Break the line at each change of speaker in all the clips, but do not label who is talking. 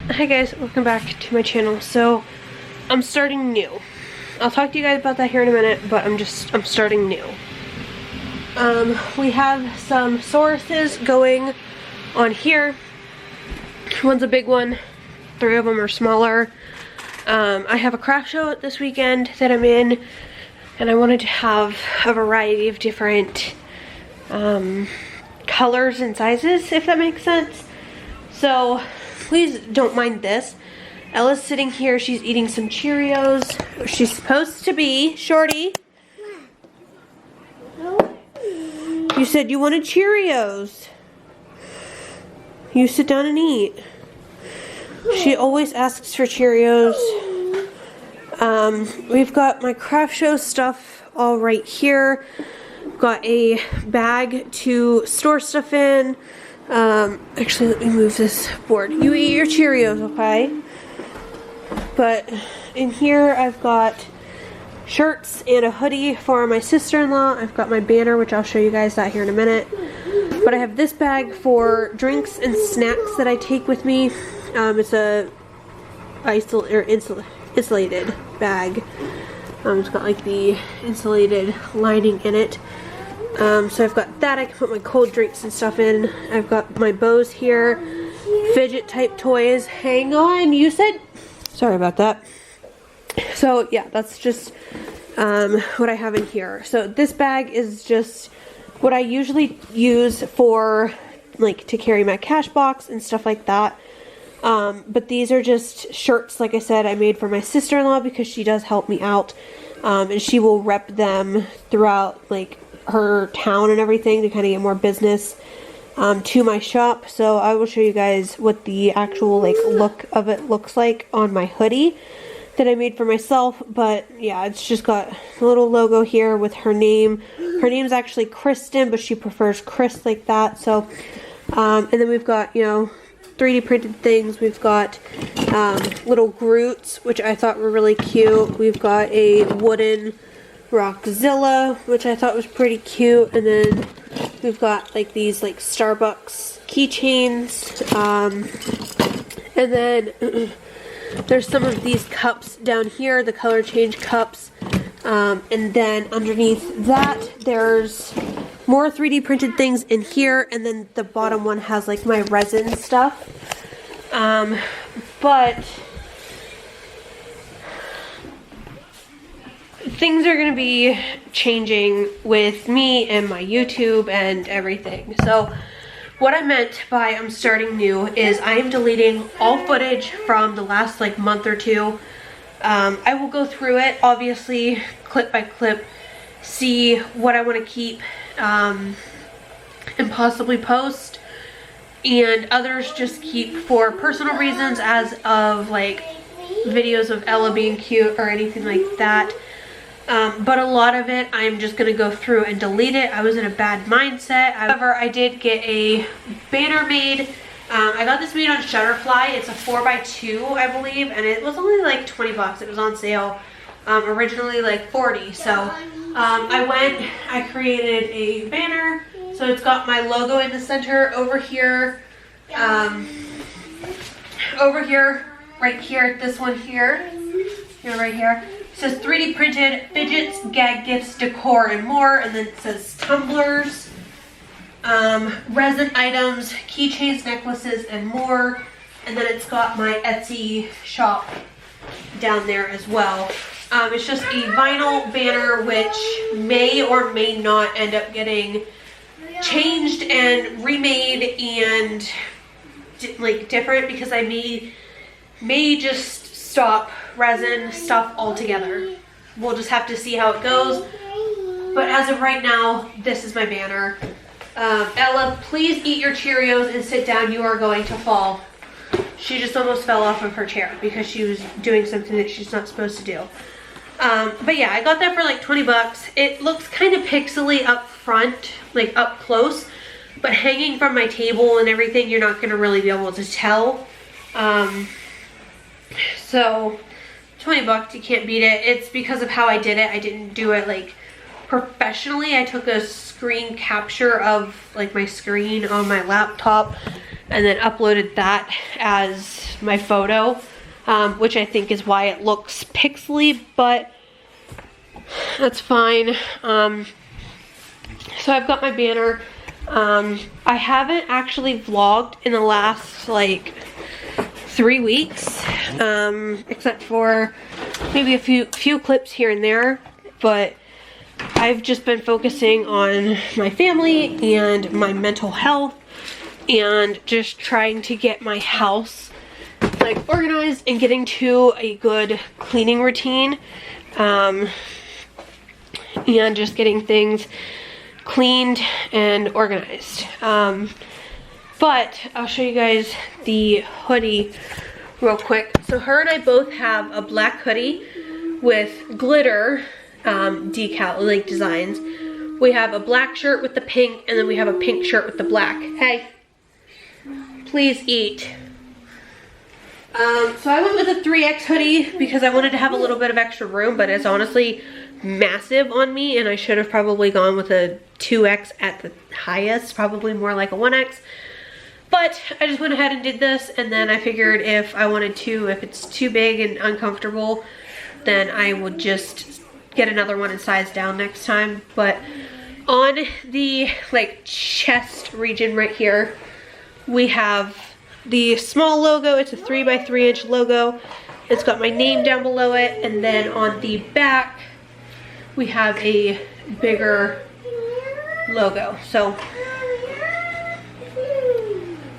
Hi guys, welcome back to my channel. So I'm starting new. I'll talk to you guys about that here in a minute, but I'm starting new. We have some sources going on here. One's a big one, 3 of them are smaller. I have a craft show this weekend that I'm in, and I wanted to have a variety of different colors and sizes, if that makes sense. So please don't mind this. Ella's sitting here, she's eating some Cheerios. She's supposed to be, Shorty. You said you wanted Cheerios. You sit down and eat. She always asks for Cheerios. We've got my craft show stuff all right here. Got a bag to store stuff in. Actually, let me move this board. You eat your Cheerios, okay? But in here, I've got shirts and a hoodie for my sister-in-law. I've got my banner, which I'll show you guys that here in a minute. But I have this bag for drinks and snacks that I take with me. It's a insulated bag. It's got like the insulated lining in it. So I've got that. I can put my cold drinks and stuff in. I've got my bows here, fidget type toys. Hang on, you said? Sorry about that. So yeah, that's just what I have in here. So this bag is just what I usually use for like to carry my cash box and stuff like that. But these are just shirts, like I said, I made for my sister-in-law because she does help me out. And she will rep them throughout like her town and everything to kind of get more business to my shop. So I will show you guys what the actual like look of it looks like on my hoodie that I made for myself. But yeah, it's just got a little logo here with her name. Her name's actually Kristen, but she prefers Chris like that. So and then we've got, you know, 3D printed things. We've got little Groots, which I thought were really cute. We've got a wooden Rockzilla, which I thought was pretty cute. And then we've got like these like Starbucks keychains. And then there's some of these cups down here, the color change cups. And then underneath that, there's more 3D printed things in here. And then the bottom one has like my resin stuff. But things are going to be changing with me and my YouTube and everything. So what I meant by I'm starting new is I am deleting all footage from the last like month or two. I will go through it, obviously, clip by clip, see what I want to keep and possibly post, and others just keep for personal reasons, as of like videos of Ella being cute or anything like that. But a lot of it I'm just going to go through and delete it. I was in a bad mindset. However, I did get a banner made. I got this made on Shutterfly. It's a 4x2, I believe, and it was only like 20 bucks. It was on sale. Originally like 40. So I created a banner. So it's got my logo in the center over here. Over here, right here, this one here. Right here. It says 3D printed fidgets, gag gifts, decor, and more. And then it says tumblers, resin items, keychains, necklaces, and more. And then it's got my Etsy shop down there as well. It's just a vinyl banner, which may or may not end up getting changed and remade and like different, because I may just stop resin stuff altogether. We'll just have to see how it goes. But as of right now, this is my banner. Ella, please eat your Cheerios and sit down. You are going to fall. She just almost fell off of her chair because she was doing something that she's not supposed to do. But yeah, I got that for like 20 bucks. It looks kind of pixely up front, like up close, but hanging from my table and everything, you're not going to really be able to tell. So 20 bucks, you can't beat it. It's because of how I did it. I didn't do it like professionally. I took a screen capture of like my screen on my laptop and then uploaded that as my photo, which I think is why it looks pixely, but that's fine. So I've got my banner. I haven't actually vlogged in the last like 3 weeks, except for maybe a few clips here and there, but I've just been focusing on my family and my mental health and just trying to get my house like organized and getting to a good cleaning routine, and just getting things cleaned and organized. But I'll show you guys the hoodie real quick. So her and I both have a black hoodie with glitter decal, like designs. We have a black shirt with the pink, and then we have a pink shirt with the black. Hey, please eat. So I went with a 3X hoodie because I wanted to have a little bit of extra room, but it's honestly massive on me, and I should have probably gone with a 2X at the highest, probably more like a 1X. But I just went ahead and did this, and then I figured if I wanted to, if it's too big and uncomfortable, then I would just get another one and size down next time. But on the like chest region right here, we have the small logo. It's a 3x3 inch logo. It's got my name down below it, and then on the back we have a bigger logo. So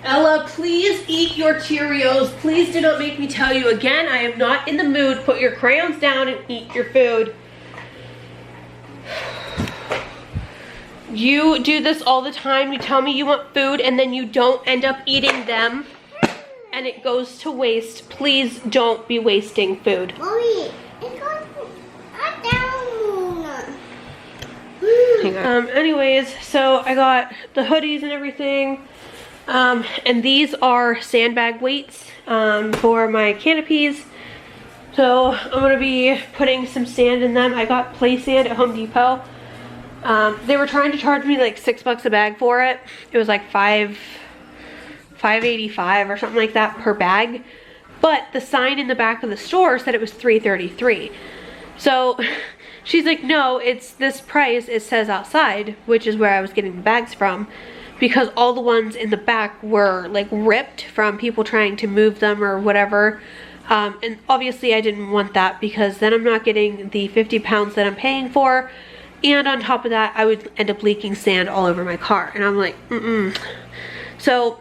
Ella, please eat your Cheerios. Please do not make me tell you again. I am not in the mood. Put your crayons down and eat your food. You do this all the time. You tell me you want food and then you don't end up eating them and it goes to waste. Please don't be wasting food.
Mommy, it goes down.
Hang on. Anyways, so I got the hoodies and everything. And these are sandbag weights for my canopies. So I'm going to be putting some sand in them. I got play sand at Home Depot. They were trying to charge me like $6 a bag for it. It was like $5.85 or something like that per bag. But the sign in the back of the store said it was $3.33. So she's like, no, it's this price. It says outside, which is where I was getting the bags from. Because all the ones in the back were like ripped from people trying to move them or whatever. And obviously I didn't want that because then I'm not getting the 50 pounds that I'm paying for. And on top of that, I would end up leaking sand all over my car. And I'm like, So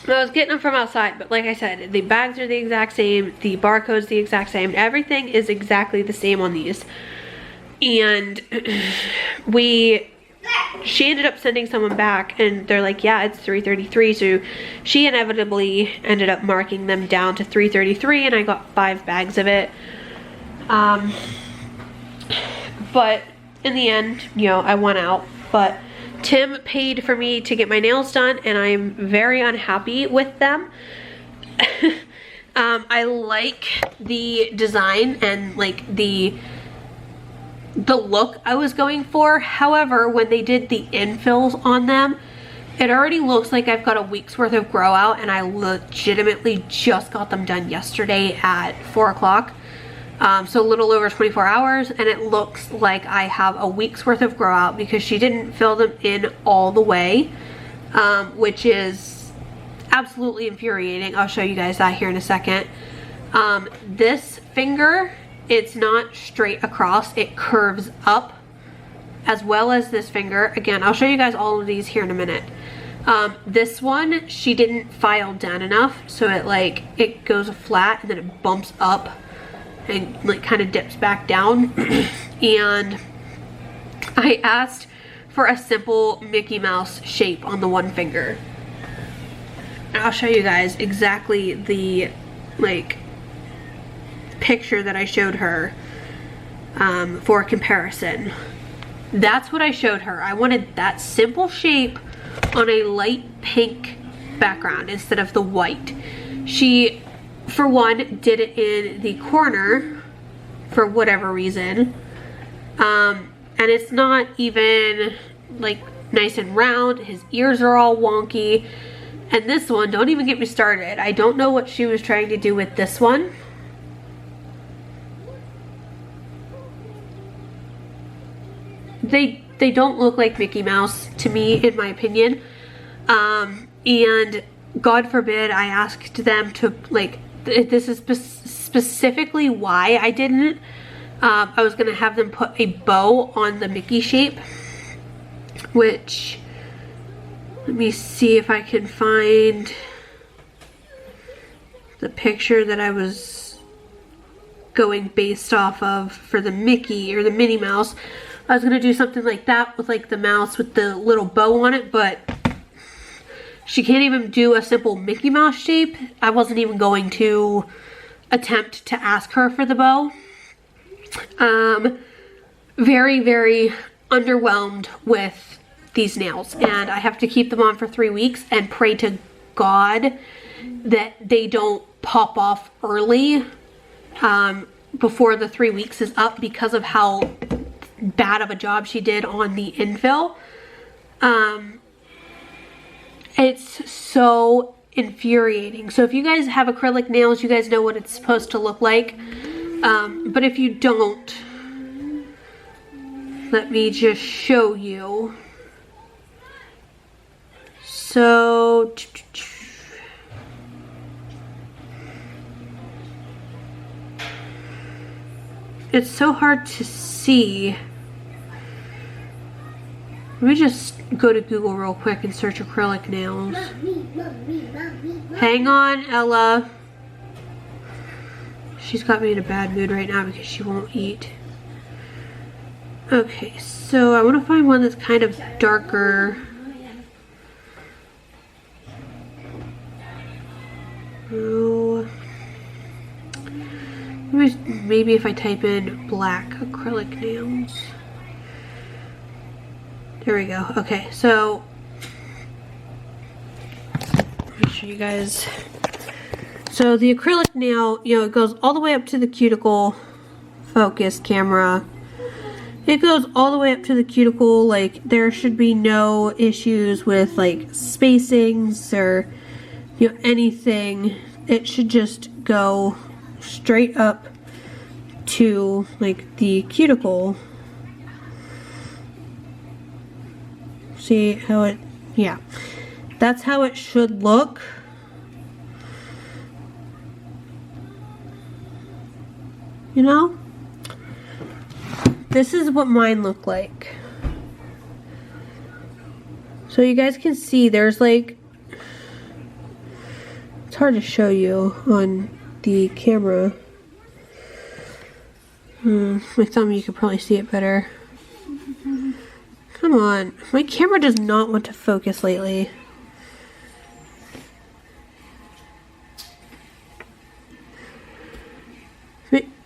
I was getting them from outside, but like I said, the bags are the exact same. The barcode's the exact same. Everything is exactly the same on these. And she ended up sending someone back and they're like, yeah, it's $3.33. So she inevitably ended up marking them down to $3.33 and I got 5 bags of it. But in the end, you know, I won out. But Tim paid for me to get my nails done and I'm very unhappy with them. I like the design and like the look I was going for. However, when they did the infills on them, it already looks like I've got a week's worth of grow out, and I legitimately just got them done yesterday at 4 o'clock. So a little over 24 hours, and it looks like I have a week's worth of grow out because she didn't fill them in all the way, which is absolutely infuriating. I'll show you guys that here in a second. This finger, it's not straight across, it curves up, as well as this finger. Again, I'll show you guys all of these here in a minute. This one, she didn't file down enough, so it goes flat and then it bumps up and like kind of dips back down. And I asked for a simple Mickey Mouse shape on the one finger. And I'll show you guys exactly the like picture that I showed her for comparison. That's what I showed her. I wanted that simple shape on a light pink background instead of the white. She, for one, did it in the corner for whatever reason, and it's not even like nice and round. His ears are all wonky, And this one, don't even get me started. I don't know what she was trying to do with this one. They don't look like Mickey Mouse to me, in my opinion. And God forbid I asked them to, like, this is specifically why I didn't. I was gonna have them put a bow on the Mickey shape, which, let me see if I can find the picture that I was going based off of for the Mickey or the Minnie Mouse. I was gonna do something like that with like the mouse with the little bow on it, but she can't even do a simple Mickey Mouse shape. I wasn't even going to attempt to ask her for the bow. Very, very underwhelmed with these nails, and I have to keep them on for 3 weeks and pray to God that they don't pop off early before the 3 weeks is up because of how bad of a job she did on the infill. It's so infuriating. So if you guys have acrylic nails, you guys know what it's supposed to look like. But if you don't, let me just show you. So it's so hard to see. Let me just go to Google real quick and search acrylic nails. Hang on, Ella. She's got me in a bad mood right now because she won't eat. Okay, so I want to find one that's kind of darker. Oh. Maybe if I type in black acrylic nails. There we go. Okay, so let me show you guys. So the acrylic nail, you know, it goes all the way up to the cuticle. Focus, camera. It goes all the way up to the cuticle. Like, there should be no issues with like spacings or, you know, anything. It should just go straight up to like the cuticle. See how it, yeah, that's how it should look. You know, this is what mine look like. So you guys can see there's like, it's hard to show you on the camera. My thumb, you could probably see it better. Come on, my camera does not want to focus lately.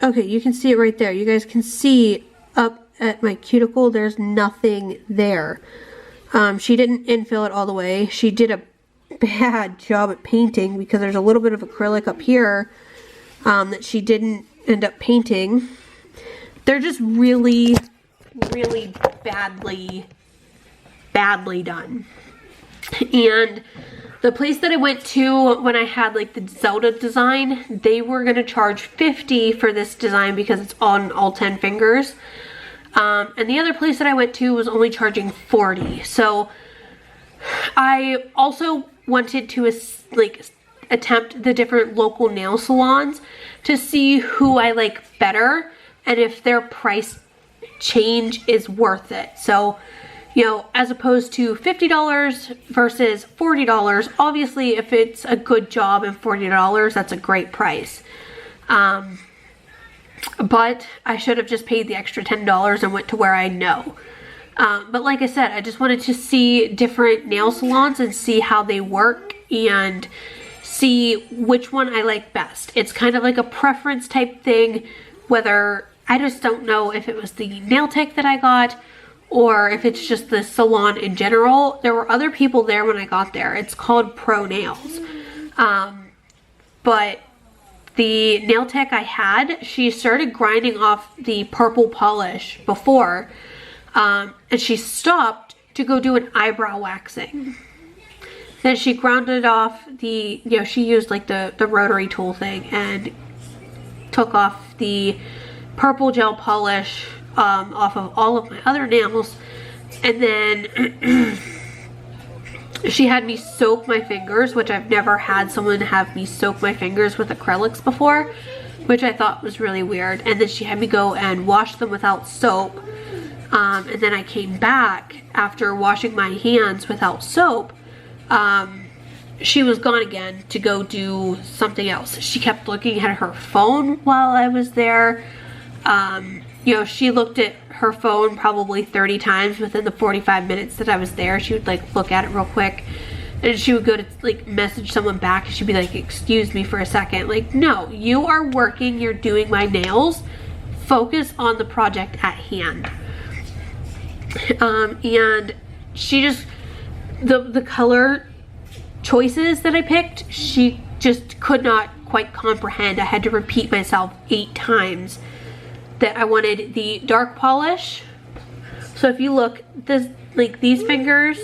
Okay, you can see it right there. You guys can see up at my cuticle, there's nothing there. She didn't infill it all the way. She did a bad job at painting because there's a little bit of acrylic up here that she didn't end up painting. They're just really, really badly done. And the place that I went to when I had like the Zelda design, they were going to charge $50 for this design because it's on all 10 fingers. And the other place that I went to was only charging $40. So I also wanted to attempt the different local nail salons to see who I like better and if their price change is worth it. So, you know, as opposed to $50 versus $40, obviously if it's a good job and $40, that's a great price. But I should have just paid the extra $10 and went to where I know. But like I said, I just wanted to see different nail salons and see how they work and see which one I like best. It's kind of like a preference type thing, whether, I just don't know if it was the nail tech that I got or if it's just the salon in general. There were other people there when I got there. It's called Pro Nails. But the nail tech I had, she started grinding off the purple polish before, and she stopped to go do an eyebrow waxing. Then she grounded off the, you know, she used like the rotary tool thing and took off the purple gel polish off of all of my other nails. And then she had me soak my fingers, which I've never had someone have me soak my fingers with acrylics before, which I thought was really weird. And then she had me go and wash them without soap. And then I came back after washing my hands without soap. She was gone again to go do something else. She kept looking at her phone while I was there. You know, she looked at her phone probably 30 times within the 45 minutes that I was there. She would like look at it real quick, and she would go to like message someone back, and she'd be like, excuse me for a second. Like, no, you are working, you're doing my nails. Focus on the project at hand. And she just, the color choices that I picked, she just could not quite comprehend. I had to repeat myself 8 times that I wanted the dark polish. So if you look, this, like, these fingers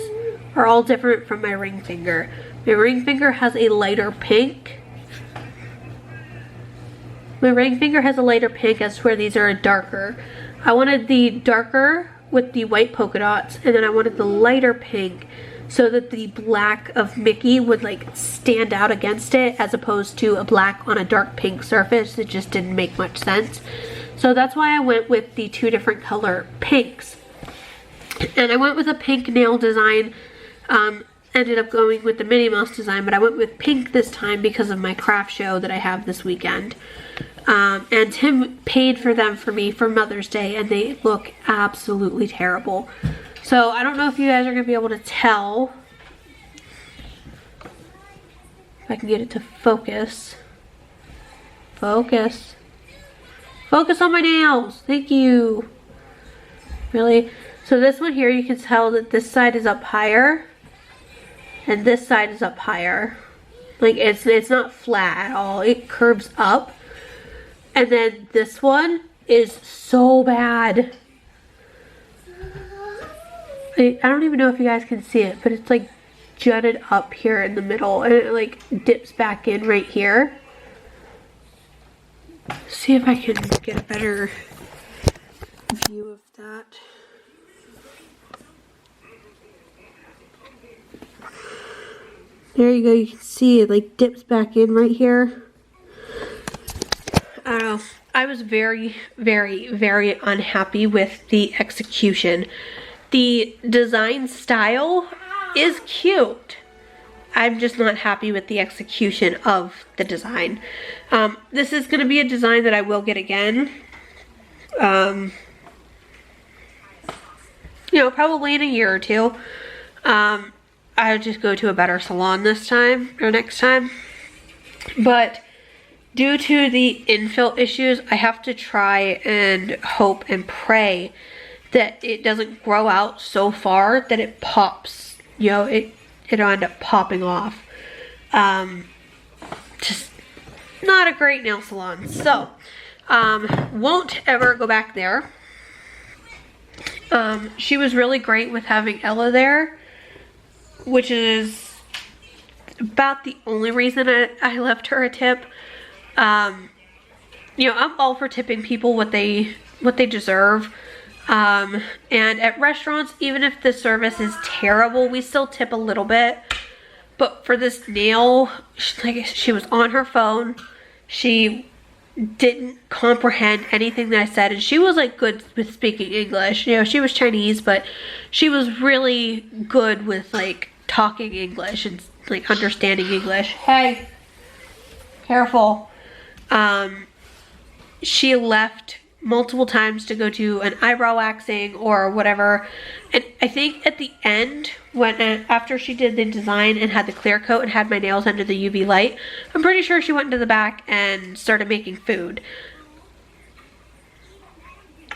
are all different from my ring finger. My ring finger has a lighter pink. My ring finger has a lighter pink, as where these are a darker. I wanted the darker with the white polka dots, and then I wanted the lighter pink so that the black of Mickey would like stand out against it, as opposed to a black on a dark pink surface. It just didn't make much sense. So that's why I went with the 2 different color pinks. And I went with a pink nail design. Ended up going with the Minnie Mouse design, but I went with pink this time because of my craft show that I have this weekend. And Tim paid for them for me for Mother's Day, and they look absolutely terrible. So I don't know if you guys are going to be able to tell. If I can get it to focus. Focus. Focus on my nails. Thank you. Really? So this one here, you can tell that this side is up higher, and this side is up higher. Like, it's not flat at all. It curves up. And then this one is so bad. I don't even know if you guys can see it, but it's like jutted up here in the middle, and it like dips back in right here. See if I can get a better view of that. There you go, you can see it like dips back in right here. I don't know. I was very, very, very unhappy with the execution. The design style is cute. I'm just not happy with the execution of the design. This is going to be a design that I will get again. You know, probably in a year or 2. I'll just go to a better salon this time, or next time. But due to the infill issues, I have to try and hope and pray that it doesn't grow out so far that it pops. You know, it'll end up popping off. Just not a great nail salon. So, won't ever go back there. She was really great with having Ella there, which is about the only reason I left her a tip. You know, I'm all for tipping people what they deserve. And at restaurants, even if the service is terrible, we still tip a little bit. But for this nail, like, she was on her phone. She didn't comprehend anything that I said, and she was like good with speaking English. You know, she was Chinese, but she was really good with like talking English and like understanding English. Hey, careful. She left multiple times to go to an eyebrow waxing or whatever, and I think at the end, when after she did the design and had the clear coat and had my nails under the UV light, I'm pretty sure she went into the back and started making food.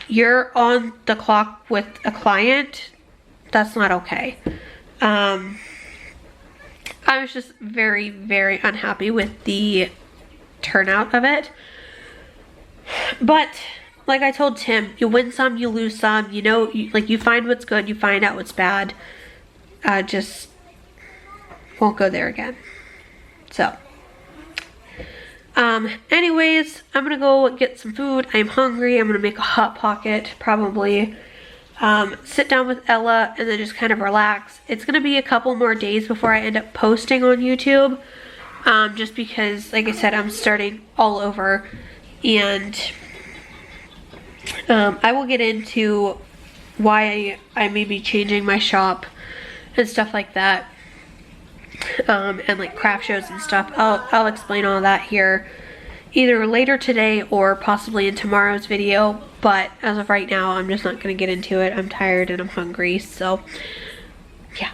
You're on the clock with a client. That's not okay. I was just very, very unhappy with the turnout of it. But like I told Tim, you win some, you lose some. You know, you find what's good, you find out what's bad. Just won't go there again. So, anyways, I'm gonna go get some food. I'm hungry. I'm gonna make a Hot Pocket, probably. Sit down with Ella and then just kind of relax. It's gonna be a couple more days before I end up posting on YouTube. Just because, like I said, I'm starting all over. And I will get into why I may be changing my shop and stuff like that. And like craft shows and stuff. I'll explain all that here either later today or possibly in tomorrow's video, but as of right now I'm just not going to get into it. I'm tired and I'm hungry, so yeah.